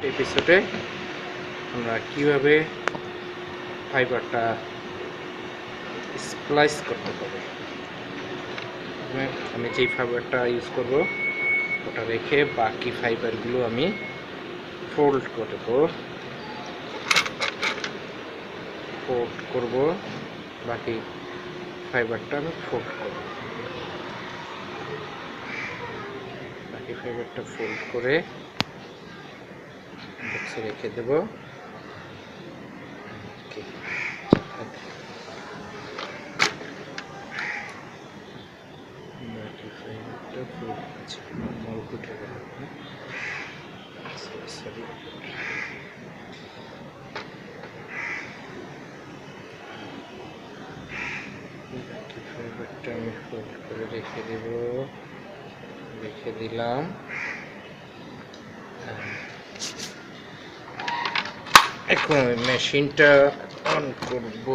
এপিসোডে আমরা কিভাবে ফাইবারটা স্প্লাইস করতে পারি। আমি যেই ফাইবারটা ইউজ করব ওটা রেখে বাকি ফাইবারগুলো আমি ফোল্ড করব, বাকি ফাইবারটা আমি ফোল্ড করব। বাকি ফাইবারটা ফোল্ড করে বক্সে রেখে দেব। বাকি ফাইবারটা ফোল্ড আছে, নরমাল উঠে গেল। সরি, বাকি ফাইবারটা আমি ফোল্ড করে রেখে দিলাম। এখন আমি মেশিনটা অন করব।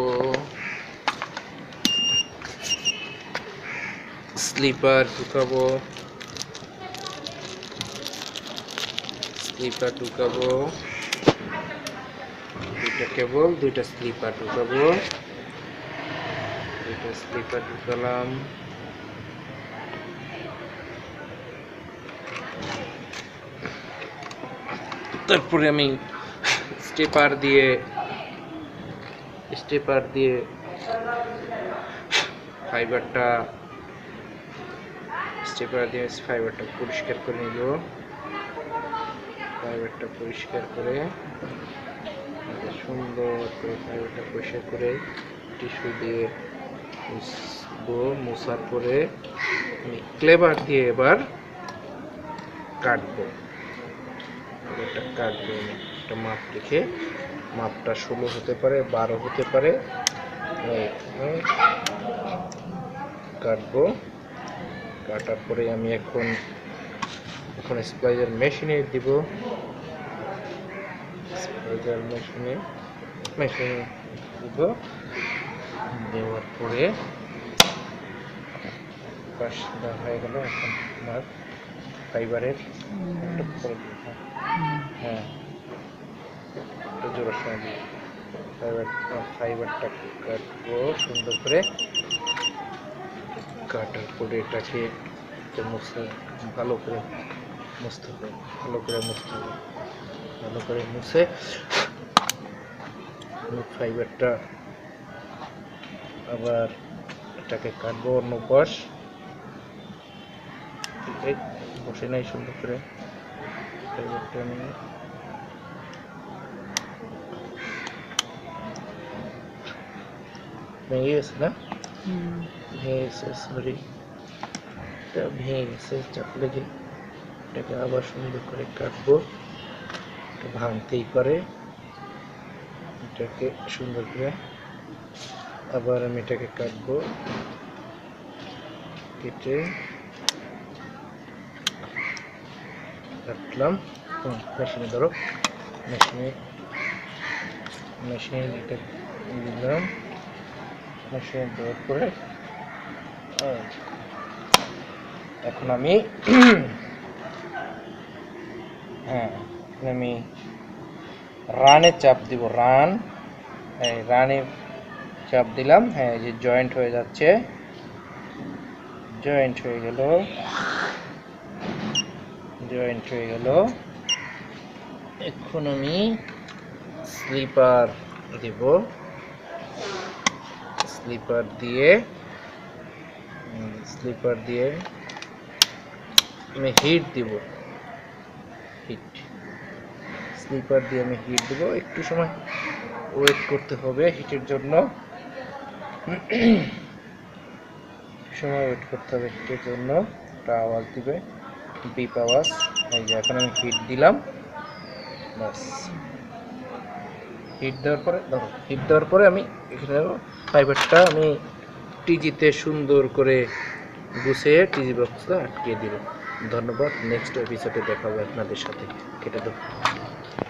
স্লিপার ঢুকাবো, দুইটা কেবল, দুইটা স্লিপার ঢুকালাম। তারপরে আমি স্টেপার দিয়ে ফাইবারটা পরিষ্কার করে নিব। সুন্দর করে ফাইবারটা পরিষ্কার করে টিস্যু দিয়ে মোছার পরে আমি ক্লেভার দিয়ে এবার কাটবো। একটা মাপ রেখে, মাপটা 16 হতে পারে, 12 হতে পারে, কাটবো। কাটার পরে আমি এখন স্প্লাইজার মেশিনে দিব। দেওয়ার পরে পাশ দেওয়া হয়ে গেল। এখন আমার ফাইবারের জোড়ার সময় দিয়ে ফাইবারটা কাটবো সুন্দর করে। কাটার পরে এটাকে ভালো করে মুছে ফাইবারটা আবার এটাকে কাটবো অন্য পাশ। বসে নাই সুন্দর করে ফাইবারটা নিয়ে ভেঙে গেছে না? সরি, এটা ভেঙে গেছে চাপ লেগে। এটাকে আবার সুন্দর করে কাটবো, এটা ভাঙতেই পারে। এটাকে সুন্দর করে আবার আমি এটাকে কাটবো। কেটে কাটলাম। মেশিনে ধরো, মেশিনে এটা দিলাম। মেশিনে দেওয়ার পরে এখন আমি রানে চাপ দিব। রানে চাপ দিলাম। এই যে জয়েন্ট হয়ে যাচ্ছে, জয়েন্ট হয়ে গেল। এখন আমি স্লিপার দিব। স্লিপার দিয়ে আমি হিট দিব। একটু সময় ওয়েট করতে হবে হিটের জন্য। একটা আওয়াজ দিবে, বিপ আওয়াজ। এই যে এখন আমি হিট দিলাম। বাস, হিট দেওয়ার পরে আমি এখানে ফাইবারটা আমি টিজিতে সুন্দর করে গুছিয়ে টিজি বক্সটা আটকে দিব। ধন্যবাদ। নেক্সট এপিসোডে দেখা হবে আপনাদের সাথে। কেটে দাও।